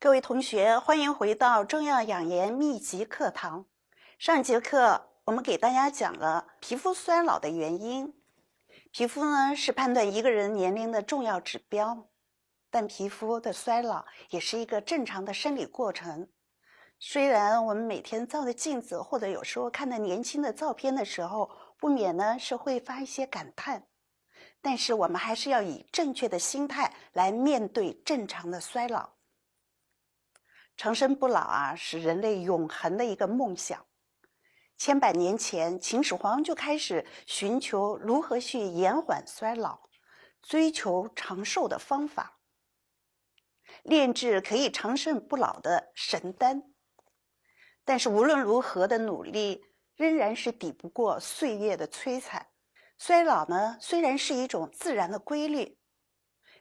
各位同学，欢迎回到中药养颜秘籍课堂。上节课我们给大家讲了皮肤衰老的原因。皮肤呢是判断一个人年龄的重要指标，但皮肤的衰老也是一个正常的生理过程。虽然我们每天照着镜子，或者有时候看到年轻的照片的时候，不免呢是会发一些感叹，但是我们还是要以正确的心态来面对正常的衰老。长生不老啊，是人类永恒的一个梦想。千百年前，秦始皇就开始寻求如何去延缓衰老，追求长寿的方法，炼制可以长生不老的神丹。但是无论如何的努力，仍然是抵不过岁月的摧残。衰老呢，虽然是一种自然的规律，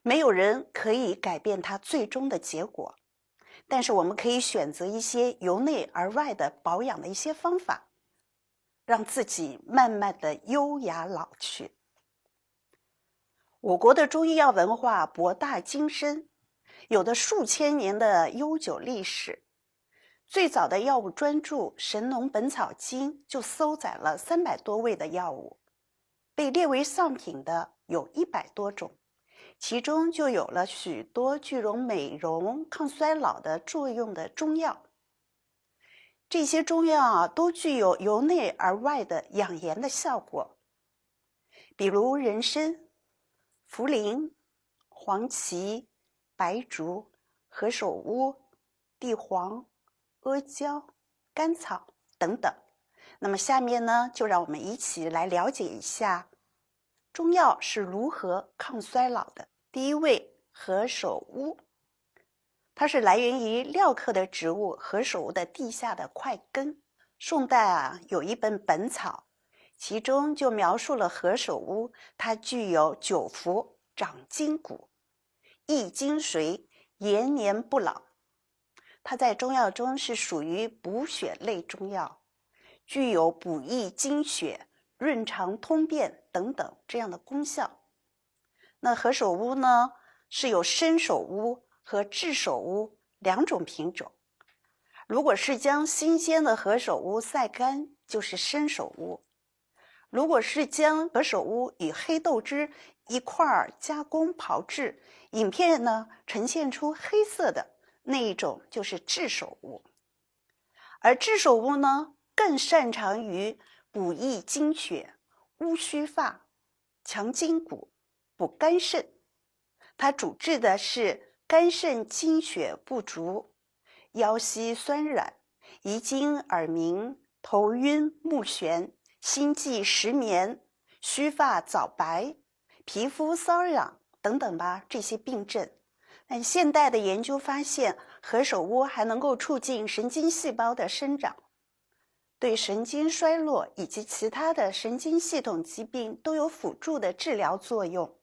没有人可以改变它最终的结果。但是我们可以选择一些由内而外的保养的一些方法，让自己慢慢的优雅老去。我国的中医药文化博大精深，有着数千年的悠久历史。最早的药物专著《神农本草经》就收载了300多味的药物，被列为上品的有100多种。其中就有了许多具有美容、抗衰老的作用的中药。这些中药啊，都具有由内而外的养颜的效果，比如人参、茯苓、黄芪、白术、何首乌、地黄、阿胶、甘草等等。那么下面呢，就让我们一起来了解一下中药是如何抗衰老的。第一位，何首乌，它是来源于蓼科的植物何首乌的地下的块根。宋代啊，有一本本草，其中就描述了何首乌，它具有久服长筋骨，益精髓，延年不老。它在中药中是属于补血类中药，具有补益精血、润肠通便等等这样的功效。那何首乌呢，是有生首乌和炙首乌2种品种。如果是将新鲜的何首乌晒干，就是生首乌；如果是将何首乌与黑豆汁一块加工炮制，影片呢呈现出黑色的那一种，就是炙首乌。而炙首乌呢，更擅长于补益精血、乌须发、强筋骨、补肝肾。它主治的是肝肾精血不足、腰膝酸软、遗精耳鸣、头晕目眩、心悸失眠、须发早白、皮肤瘙痒等等吧，这些病症。但现代的研究发现，何首乌还能够促进神经细胞的生长，对神经衰弱以及其他的神经系统疾病都有辅助的治疗作用，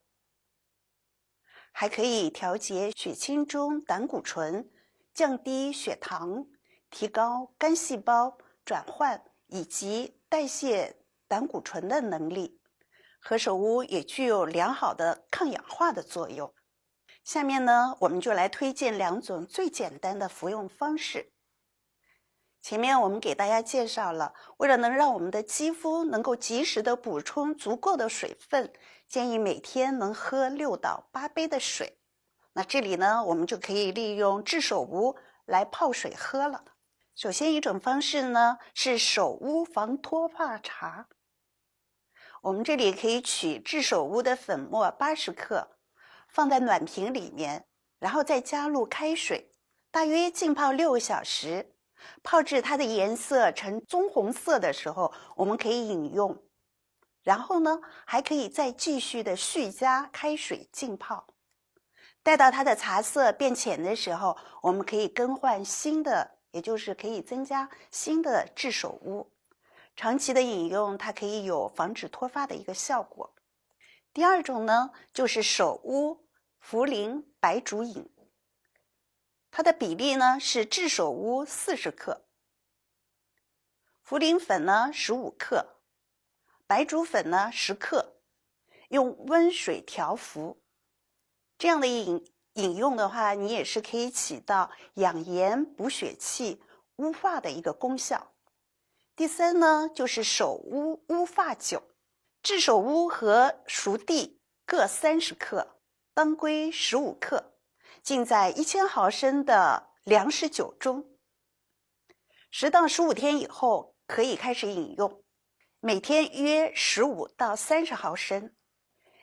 还可以调节血清中胆固醇，降低血糖，提高肝细胞转换以及代谢胆固醇的能力。何首乌也具有良好的抗氧化的作用。下面呢，我们就来推荐2种最简单的服用方式。前面我们给大家介绍了，为了能让我们的肌肤能够及时的补充足够的水分，建议每天能喝6到8杯的水。那这里呢，我们就可以利用炙首乌来泡水喝了。首先一种方式呢，是首乌防脱发茶。我们这里可以取炙首乌的粉末80克，放在暖瓶里面，然后再加入开水，大约浸泡6个小时。泡至它的颜色呈棕红色的时候，我们可以饮用。然后呢，还可以再继续的续加开水浸泡，待到它的茶色变浅的时候，我们可以更换新的，也就是可以增加新的炙首乌。长期的饮用，它可以有防止脱发的一个效果。第二种呢，就是首乌、茯苓、白术饮。它的比例呢是炙首乌40克，茯苓粉呢15克，白术粉呢10克，用温水调服。这样的饮用的话，你也是可以起到养颜、补血气、乌发的一个功效。第3呢，就是手乌乌发酒，炙手乌和熟地各30克，当归15克，浸在1000毫升的凉食酒中，适当15天以后可以开始饮用，每天约15到30毫升。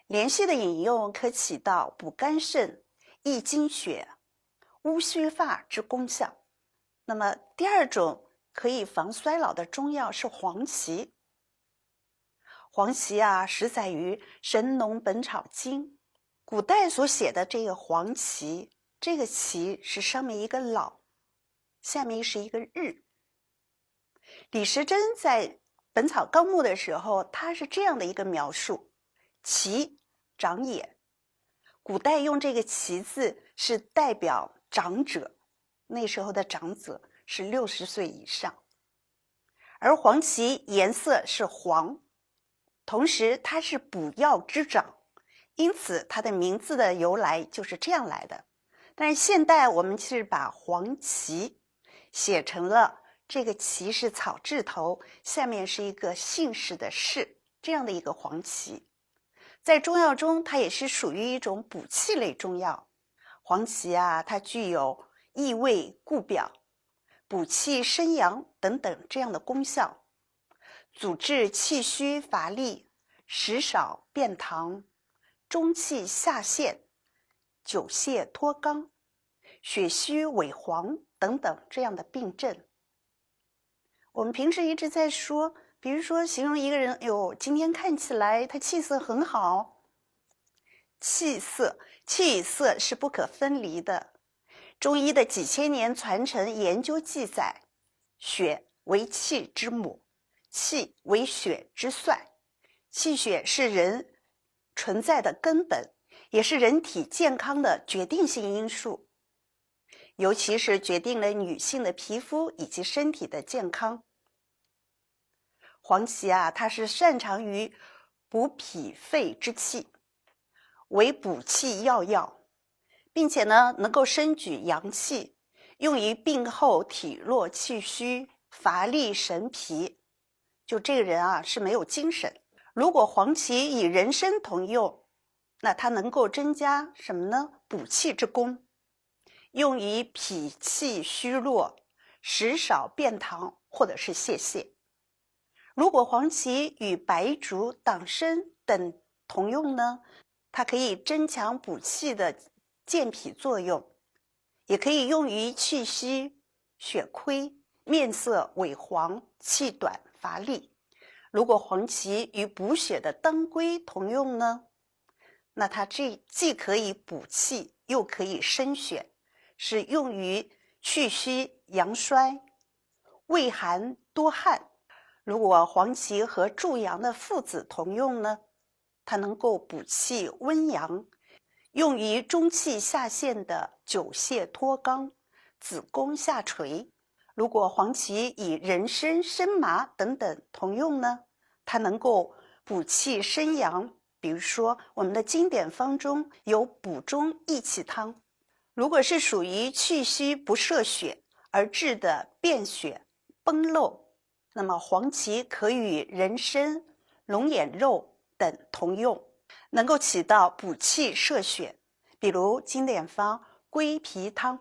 连续的饮用可起到补肝肾、益精血、乌须发之功效。那么第2种可以防衰老的中药是黄芪。黄芪啊，始载于《神农本草经》。古代所写的这个黄芪，这个芪是上面一个老，下面是一个日。李时珍在《本草纲目》的时候，他是这样的一个描述：芪长也。古代用这个芪字是代表长者，那时候的长者是60岁以上。而黄芪颜色是黄，同时它是补药之长，因此它的名字的由来就是这样来的。但是现代我们是把黄芪写成了这个芪是草字头，下面是一个姓氏的氏，这样的一个黄芪。在中药中，它也是属于一种补气类中药。黄芪啊，它具有益胃固表、补气生阳等等这样的功效，阻滞气虚乏力、食少便溏、中气下陷、久泻脱肛、血虚萎黄等等这样的病症。我们平时一直在说，比如说形容一个人，哟，今天看起来他气色很好。气色、气与色是不可分离的。中医的几千年传承研究记载，血为气之母，气为血之帅。气血是人存在的根本，也是人体健康的决定性因素，尤其是决定了女性的皮肤以及身体的健康。黄芪啊，它是擅长于补脾肺之气，为补气药，并且呢能够升举阳气，用于病后体弱气虚、乏力神疲。就这个人啊是没有精神。如果黄芪与人参同用，那它能够增加什么呢？补气之功，用于脾气虚弱、食少便溏或者是泄泻。如果黄芪与白术、党参等同用呢，它可以增强补气的健脾作用，也可以用于气虚、血亏、面色萎黄、气短乏力。如果黄芪与补血的当归同用呢，那它既可以补气，又可以生血，是用于去虚阳衰、畏寒多汗。如果黄芪和助阳的附子同用呢，它能够补气温阳，用于中气下陷的久泻脱肛、子宫下垂。如果黄芪与人参、生麻等等同用呢，它能够补气生阳。比如说我们的经典方中有补中益气汤。如果是属于气虚不摄血而致的便血、崩漏，那么黄芪可与人参、龙眼肉等同用，能够起到补气摄血。比如经典方归脾汤。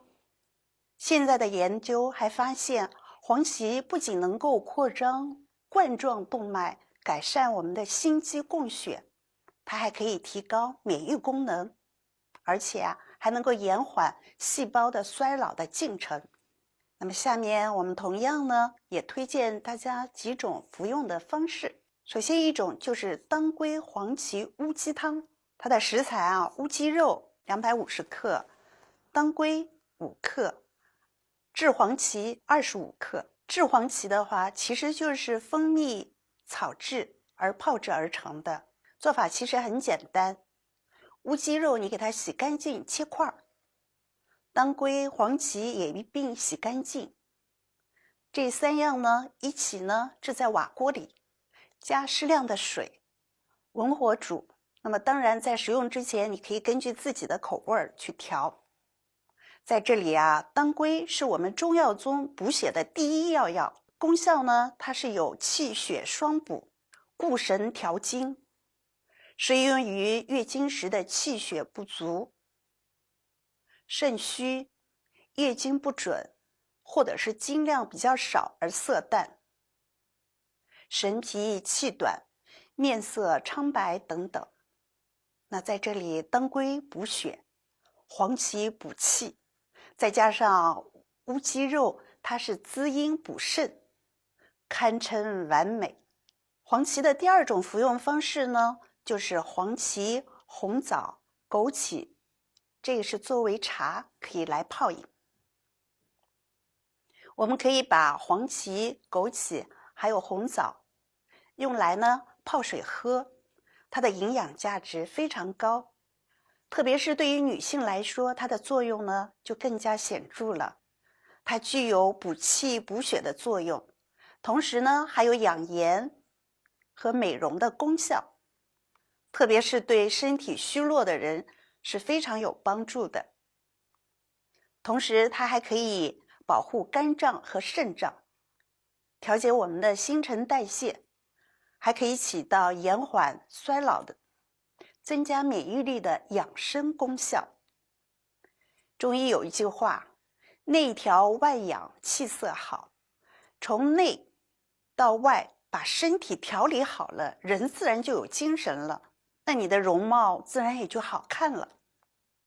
现在的研究还发现，黄芪不仅能够扩张冠状动脉，改善我们的心肌供血，它还可以提高免疫功能，而且还能够延缓细胞的衰老的进程。那么下面我们同样呢，也推荐大家几种服用的方式。首先一种就是当归黄芪乌鸡汤，它的食材乌鸡肉250克，当归5克，炙黄芪25克。炙黄芪的话，其实就是蜂蜜草制而泡制而成的，做法其实很简单。乌鸡肉你给它洗干净切块，当归、黄芪也一并洗干净。这3样呢，一起呢置在瓦锅里，加适量的水，文火煮，那么当然在食用之前，你可以根据自己的口味儿去调。在这里啊，当归是我们中药中补血的第一药，功效呢，它是有气血双补、固神调经，适用于月经时的气血不足、肾虚、月经不准，或者是经量比较少而色淡、神疲气短、面色苍白等等。那在这里，当归补血，黄芪补气，再加上乌鸡肉，它是滋阴补肾，堪称完美。黄芪的第二种服用方式呢，就是黄芪、红枣、枸杞，这个是作为茶可以来泡饮。我们可以把黄芪、枸杞还有红枣用来呢泡水喝，它的营养价值非常高，特别是对于女性来说，它的作用呢就更加显著了。它具有补气补血的作用，同时呢还有养颜和美容的功效，特别是对身体虚弱的人是非常有帮助的。同时它还可以保护肝脏和肾脏，调节我们的新陈代谢，还可以起到延缓衰老的、增加免疫力的养生功效。中医有一句话，内调外养，气色好。从内到外把身体调理好了，人自然就有精神了，那你的容貌自然也就好看了。